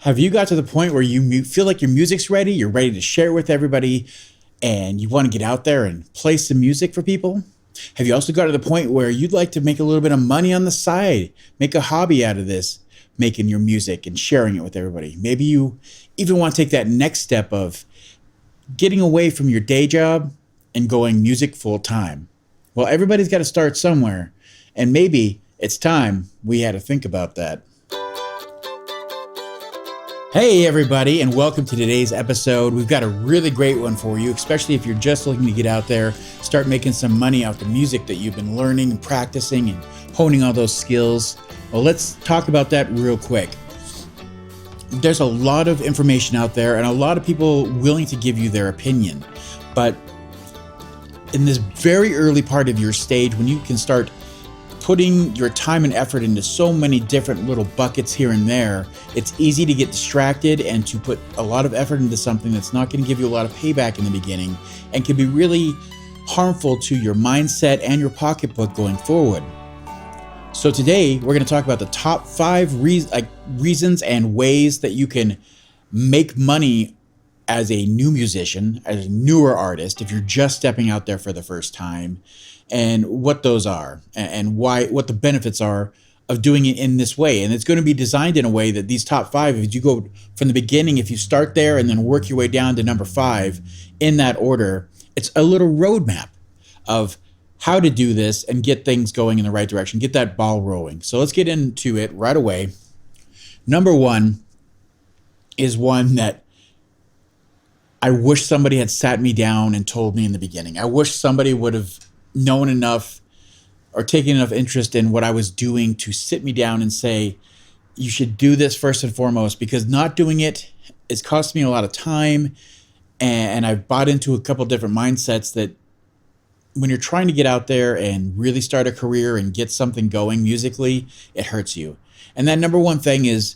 Have you got to the point where feel like your music's ready, you're ready to share it with everybody, and you want to get out there and play some music for people? Have you also got to the point where you'd like to make a little bit of money on the side, make a hobby out of this, making your music and sharing it with everybody? Maybe you even want to take that next step of getting away from your day job and going music full time. Well, everybody's got to start somewhere, and maybe it's time we had to think about that. Hey, everybody, and welcome to today's episode. We've got a really great one for you, especially if you're just looking to get out there, start making some money out the music that you've been learning and practicing and honing all those skills. Well, let's talk about that real quick. There's a lot of information out there and a lot of people willing to give you their opinion. But in this very early part of your stage, when you can start putting your time and effort into so many different little buckets here and there, it's easy to get distracted and to put a lot of effort into something that's not going to give you a lot of payback in the beginning and can be really harmful to your mindset and your pocketbook going forward. So today we're going to talk about the top 5 reasons and ways that you can make money as a new musician, as a newer artist, if you're just stepping out there for the first time, and what those are and what the benefits are of doing it in this way. And it's going to be designed in a way that these top 5, if you go from the beginning, if you start there and then work your way down to number 5 in that order, it's a little roadmap of how to do this and get things going in the right direction, get that ball rolling. So let's get into it right away. Number 1 is one that I wish somebody had sat me down and told me in the beginning. I wish somebody would have known enough or taken enough interest in what I was doing to sit me down and say, you should do this first and foremost, because not doing it is costing me a lot of time. And I've bought into a couple different mindsets that when you're trying to get out there and really start a career and get something going musically, it hurts you. And that number 1 thing is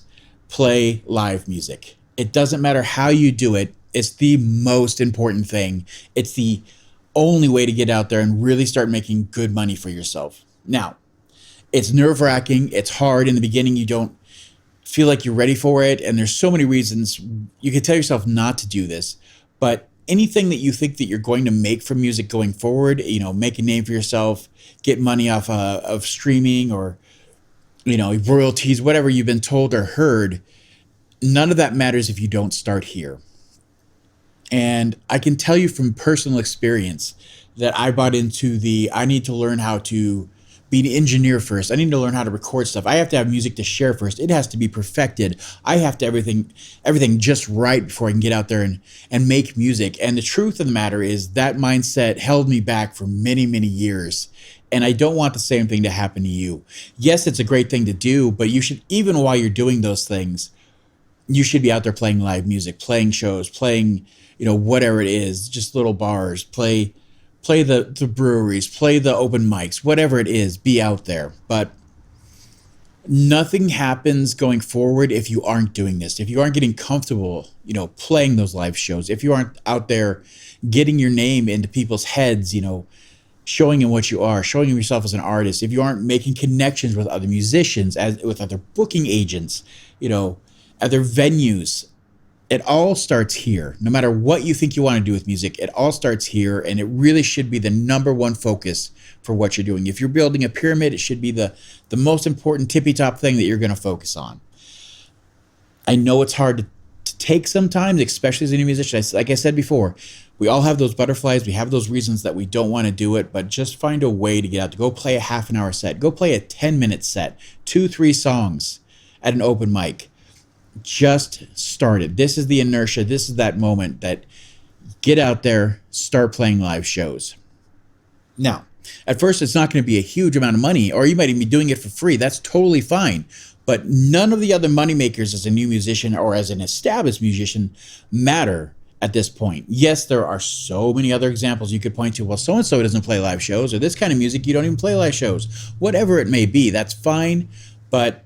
play live music. It doesn't matter how you do it. It's the most important thing. It's the only way to get out there and really start making good money for yourself. Now, it's nerve-wracking. It's hard in the beginning. You don't feel like you're ready for it. And there's so many reasons you can tell yourself not to do this. But anything that you think that you're going to make from music going forward, make a name for yourself, get money off of streaming or, royalties, whatever you've been told or heard, none of that matters if you don't start here. And I can tell you from personal experience that I bought into I need to learn how to be an engineer first. I need to learn how to record stuff. I have to have music to share first. It has to be perfected. I have to everything just right before I can get out there and make music. And the truth of the matter is that mindset held me back for many, many years. And I don't want the same thing to happen to you. Yes, it's a great thing to do, but you should, even while you're doing those things, you should be out there playing live music, playing shows, playing whatever it is, just little bars, play the breweries, play the open mics, whatever it is, be out there. But nothing happens going forward if you aren't doing this, if you aren't getting comfortable, playing those live shows, if you aren't out there getting your name into people's heads, showing them what you are, showing them yourself as an artist, if you aren't making connections with other musicians, with other booking agents, other venues. It all starts here. No matter what you think you want to do with music, it all starts here, and it really should be the number 1 focus for what you're doing. If you're building a pyramid, it should be the most important tippy-top thing that you're going to focus on. I know it's hard to take sometimes, especially as a new musician. Like I said before, we all have those butterflies. We have those reasons that we don't want to do it, but just find a way to get out, to go play a half an hour set, go play a 10-minute set, 2-3 songs at an open mic. Just started. This is the inertia. This is that moment that get out there, start playing live shows. Now, at first, it's not going to be a huge amount of money, or you might even be doing it for free. That's totally fine. But none of the other money makers as a new musician or as an established musician matter at this point. Yes, there are so many other examples you could point to. Well, so-and-so doesn't play live shows, or this kind of music, you don't even play live shows. Whatever it may be, that's fine. But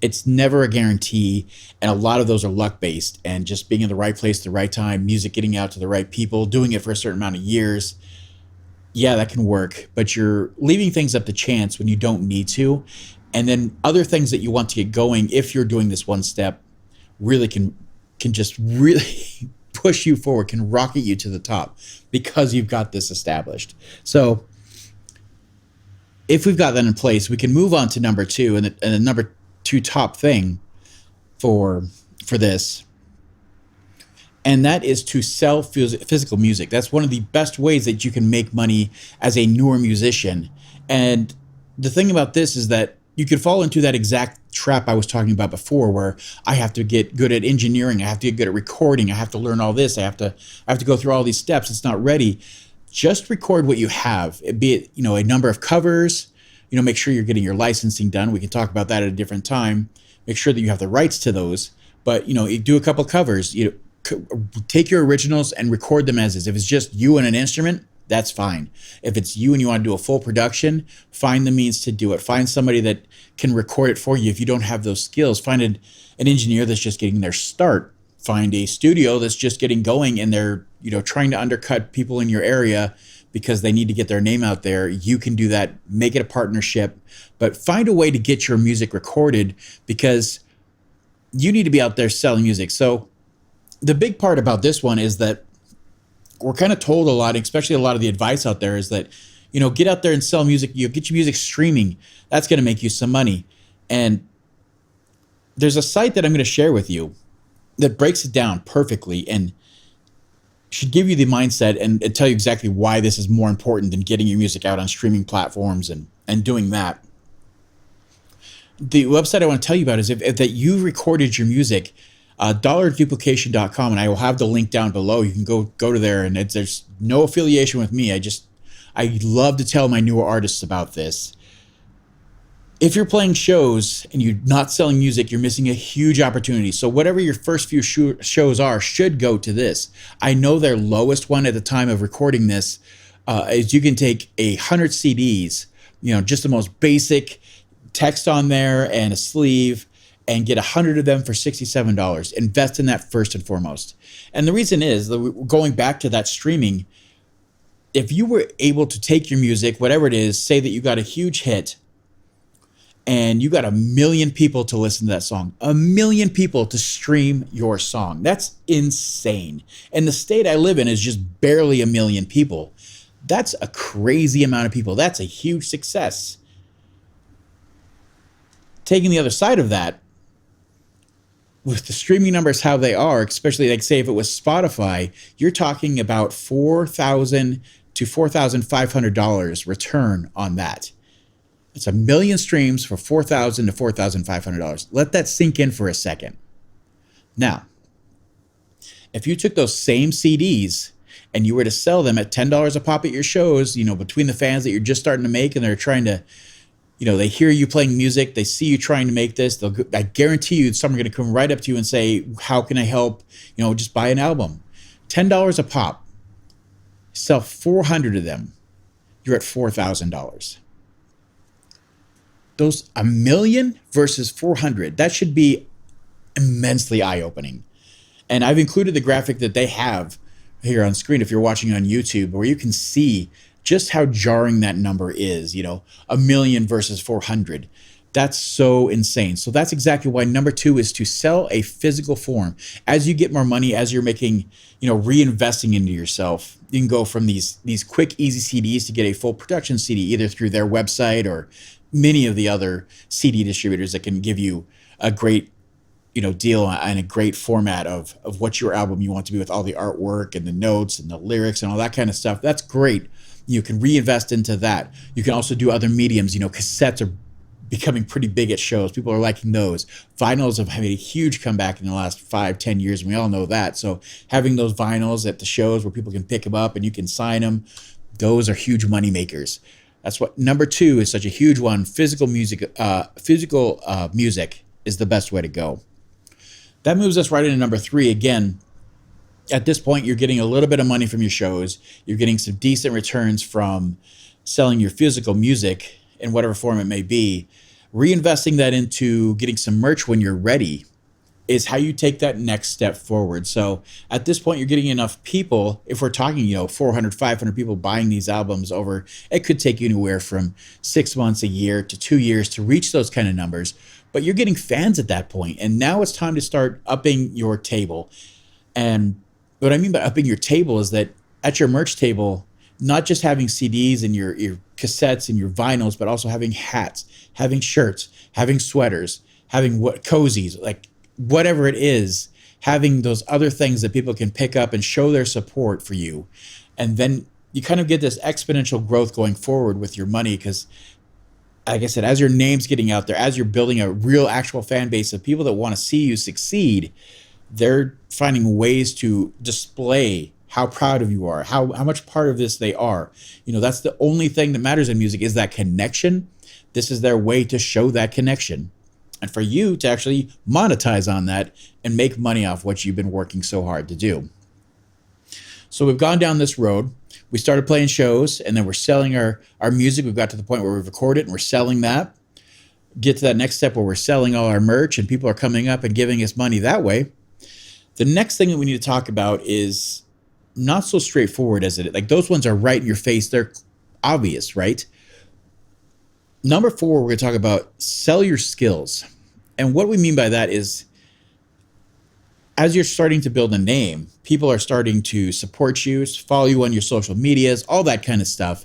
it's never a guarantee, and a lot of those are luck-based, and just being in the right place at the right time, music getting out to the right people, doing it for a certain amount of years. Yeah, that can work, but you're leaving things up to chance when you don't need to. And then other things that you want to get going, if you're doing this one step, really can just really push you forward, can rocket you to the top because you've got this established. So if we've got that in place, we can move on to number two, and the number two top thing for this, and that is to sell physical music. That's one of the best ways that you can make money as a newer musician. And the thing about this is that you could fall into that exact trap I was talking about before, where I have to get good at engineering, I have to get good at recording, I have to learn all this, I have to go through all these steps. It's not ready. Just record what you have, be it, a number of covers, make sure you're getting your licensing done. We can talk about that at a different time. Make sure that you have the rights to those, but you do a couple covers, take your originals and record them as is. If it's just you and an instrument, that's fine. If it's you and you want to do a full production, find the means to do it. Find somebody that can record it for you. If you don't have those skills, find an engineer that's just getting their start. Find a studio that's just getting going and they're, trying to undercut people in your area because they need to get their name out there. You can do that. Make it a partnership, but find a way to get your music recorded because you need to be out there selling music. So the big part about this one is that we're kind of told a lot, especially a lot of the advice out there is that, get out there and sell music. Get your music streaming. That's going to make you some money. And there's a site that I'm going to share with you that breaks it down perfectly and should give you the mindset and tell you exactly why this is more important than getting your music out on streaming platforms and doing that. The website I want to tell you about is if that you recorded your music, $duplication.com, and I will have the link down below. You can go to there, and there's no affiliation with me. I love to tell my newer artists about this. If you're playing shows and you're not selling music, you're missing a huge opportunity. So whatever your first few shows are should go to this. I know their lowest one at the time of recording this is you can take 100 CDs, just the most basic text on there and a sleeve, and get 100 of them for $67. Invest in that first and foremost. And the reason is, going back to that streaming, if you were able to take your music, whatever it is, say that you got a huge hit, and you got 1 million people to listen to that song, 1 million people to stream your song. That's insane. And the state I live in is just barely 1 million people. That's a crazy amount of people. That's a huge success. Taking the other side of that, with the streaming numbers how they are, especially like say if it was Spotify, you're talking about $4,000 to $4,500 return on that. It's 1 million streams for $4,000 to $4,500. Let that sink in for a second. Now, if you took those same CDs and you were to sell them at $10 a pop at your shows, between the fans that you're just starting to make and they're trying to, they hear you playing music, they see you trying to make this, I guarantee you someone's going to come right up to you and say, how can I help? Just buy an album. $10 a pop. Sell 400 of them. You're at $4,000. Those 1 million versus 400, that should be immensely eye-opening. And I've included the graphic that they have here on screen if you're watching on YouTube, where you can see just how jarring that number is, 1 million versus 400. That's so insane. So that's exactly why number two is to sell a physical form. As you get more money, as you're making, reinvesting into yourself, you can go from these quick, easy CDs to get a full production CD, either through their website or many of the other CD distributors that can give you a great, deal and a great format of what your album you want to be, with all the artwork and the notes and the lyrics and all that kind of stuff. That's great. You can reinvest into that. You can also do other mediums. Cassettes are becoming pretty big at shows. People are liking those. Vinyls have had a huge comeback in the last 5-10 years, and we all know that. So having those vinyls at the shows where people can pick them up and you can sign them, those are huge money makers. That's what number two is, such a huge one. Physical music is the best way to go. That moves us right into number three. Again, at this point, you're getting a little bit of money from your shows. You're getting some decent returns from selling your physical music in whatever form it may be. Reinvesting that into getting some merch when you're ready is how you take that next step forward. So at this point, you're getting enough people. If we're talking, 400, 500 people buying these albums over, it could take you anywhere from 6 months, a year to 2 years to reach those kind of numbers. but you're getting fans at that point. And now it's time to start upping your table. And what I mean by upping your table is that at your merch table, not just having CDs and your cassettes and your vinyls, but also having hats, having shirts, having sweaters, having what cozies, like whatever it is, having those other things that people can pick up and show their support for you. And then you kind of get this exponential growth going forward with your money because, like I said, as your name's getting out there, as you're building a real actual fan base of people that want to see you succeed, they're finding ways to display how proud of you are, how much part of this they are. That's the only thing that matters in music is that connection. This is their way to show that connection. And for you to actually monetize on that and make money off what you've been working so hard to do. So we've gone down this road. We started playing shows and then we're selling our music. We've got to the point where we've recorded and we're selling that. Get to that next step where we're selling all our merch and people are coming up and giving us money that way. The next thing that we need to talk about is not so straightforward as it. Like those ones are right in your face. They're obvious, right? Number 4, we're going to talk about sell your skills. And what we mean by that is as you're starting to build a name, people are starting to support you, follow you on your social medias, all that kind of stuff.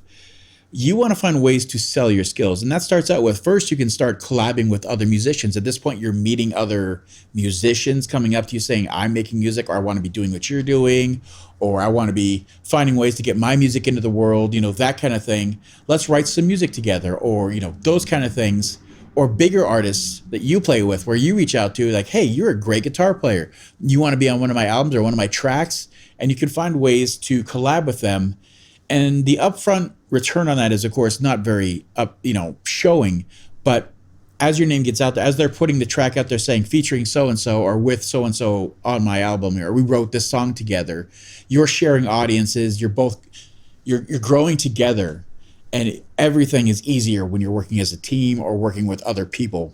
You want to find ways to sell your skills. And that starts out with, first, you can start collabing with other musicians. At this point, you're meeting other musicians coming up to you saying, I'm making music, or I want to be doing what you're doing, or I want to be finding ways to get my music into the world, that kind of thing. Let's write some music together, or, those kind of things. Or bigger artists that you play with where you reach out to like, hey, you're a great guitar player. You want to be on one of my albums or one of my tracks? And you can find ways to collab with them. And the upfront return on that is, of course, not very showing. But as your name gets out there, as they're putting the track out there saying featuring so-and-so or with so-and-so on my album, or we wrote this song together, you're sharing audiences, you're growing together. And everything is easier when you're working as a team or working with other people.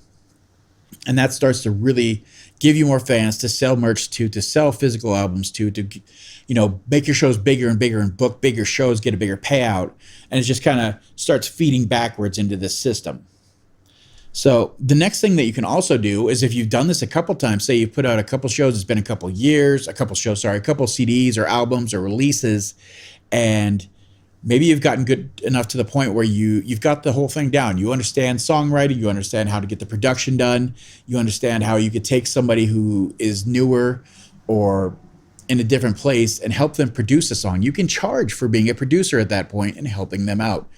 And that starts to really give you more fans to sell merch to sell physical albums to make your shows bigger and bigger and book bigger shows, get a bigger payout. And it just kind of starts feeding backwards into this system. So the next thing that you can also do is if you've done this a couple times, say you put out a couple shows, it's been a couple years, a couple CDs or albums or releases, and maybe you've gotten good enough to the point where you've got the whole thing down. You understand songwriting. You understand how to get the production done. You understand how you could take somebody who is newer or in a different place and help them produce a song. You can charge for being a producer at that point and helping them out.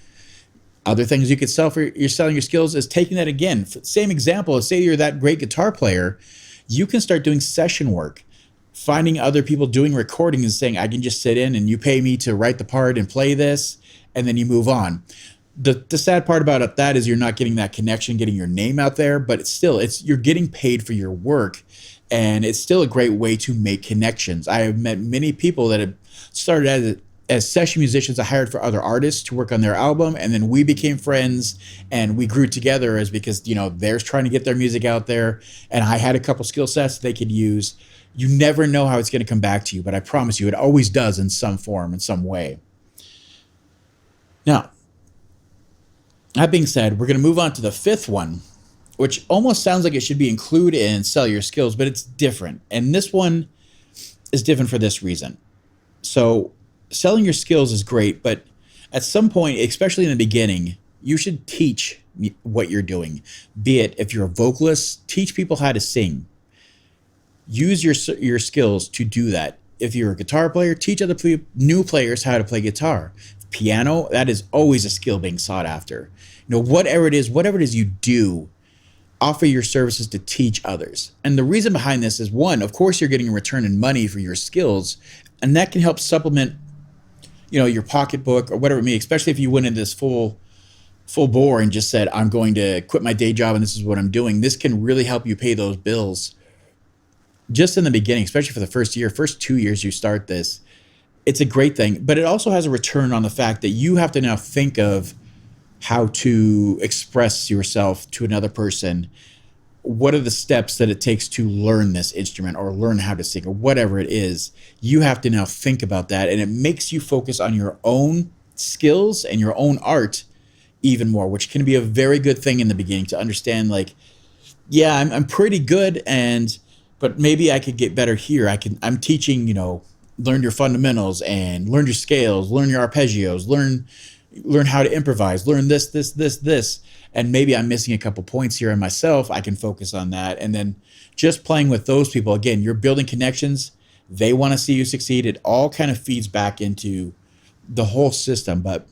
Other things you could sell for you're selling your skills is taking that again. Same example, say you're that great guitar player, you can start doing session work. Finding other people doing recording and saying, I can just sit in and you pay me to write the part and play this, and then you move on. The sad part about that is you're not getting that connection, getting your name out there, but you're getting paid for your work, and it's still a great way to make connections. I have met many people that have started as session musicians. I hired for other artists to work on their album, and then we became friends and we grew together because they're trying to get their music out there, and I had a couple skill sets they could use. You never know how it's going to come back to you, but I promise you it always does in some form, in some way. Now, that being said, we're going to move on to the 5th one, which almost sounds like it should be included in sell your skills, but it's different. And this one is different for this reason. So selling your skills is great, but at some point, especially in the beginning, you should teach what you're doing. Be it if you're a vocalist, teach people how to sing. Use your skills to do that. If you're a guitar player, teach other new players how to play guitar. Piano, that is always a skill being sought after. Whatever it is you do, offer your services to teach others. And the reason behind this is, one, of course, you're getting a return in money for your skills, and that can help supplement, your pocketbook or whatever it may be, especially if you went into this full bore and just said, I'm going to quit my day job and this is what I'm doing. This can really help you pay those bills. Just in the beginning, especially for the first 2 years you start this, it's a great thing. But it also has a return on the fact that you have to now think of how to express yourself to another person. What are the steps that it takes to learn this instrument or learn how to sing or whatever it is? You have to now think about that, and it makes you focus on your own skills and your own art even more, which can be a very good thing in the beginning to understand, like, yeah, I'm pretty good, but maybe I could get better here. I'm teaching, learn your fundamentals and learn your scales, learn your arpeggios, learn how to improvise, learn this, and maybe I'm missing a couple points here in myself. I can focus on that, and then just playing with those people again. You're building connections. They want to see you succeed. It all kind of feeds back into the whole system, but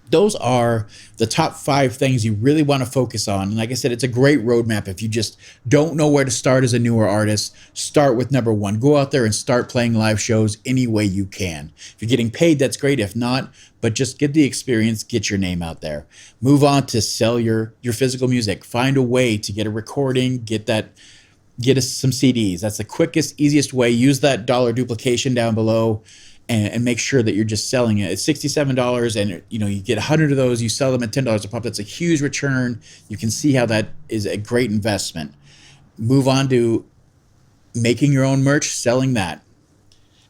those are the top 5 things you really want to focus on. And like I said, it's a great roadmap. If you just don't know where to start as a newer artist, start with number 1. Go out there and start playing live shows any way you can. If you're getting paid, that's great. If not, but just get the experience, get your name out there. Move on to sell your physical music. Find a way to get a recording, get us some CDs. That's the quickest, easiest way. Use that dollar duplication down below. And make sure that you're just selling it. It's $67, and you get 100 of those. You sell them at $10 a pop. That's a huge return. You can see how that is a great investment. Move on to making your own merch, selling that,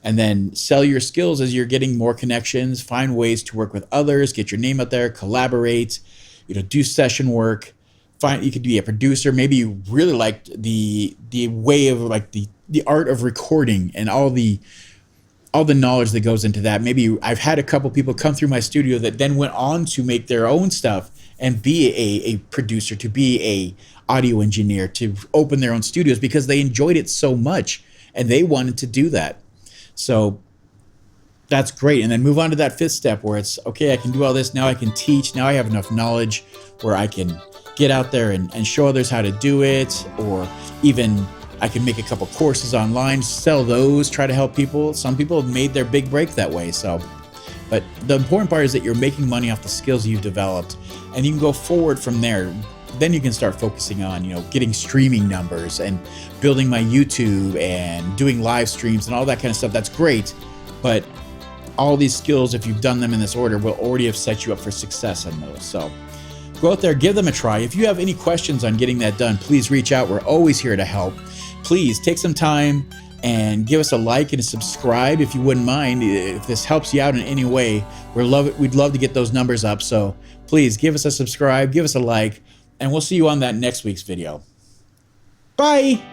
and then sell your skills as you're getting more connections. Find ways to work with others, get your name out there, collaborate. Do session work. You could be a producer. Maybe you really liked the way of the art of recording and all the knowledge that goes into that. Maybe I've had a couple people come through my studio that then went on to make their own stuff and be a producer, to be a audio engineer, to open their own studios because they enjoyed it so much and they wanted to do that. So that's great. And then move on to that 5th step where it's, okay, I can do all this. Now I can teach. Now I have enough knowledge where I can get out there and show others how to do it, or even I can make a couple courses online, sell those, try to help people. Some people have made their big break that way. But the important part is that you're making money off the skills you've developed, and you can go forward from there. Then you can start focusing on, getting streaming numbers and building my YouTube and doing live streams and all that kind of stuff. That's great. But all these skills, if you've done them in this order, will already have set you up for success in those. So go out there, give them a try. If you have any questions on getting that done, please reach out. We're always here to help. Please take some time and give us a like and a subscribe if you wouldn't mind. If this helps you out in any way, we'd love to get those numbers up. So please give us a subscribe, give us a like, and we'll see you on that next week's video. Bye.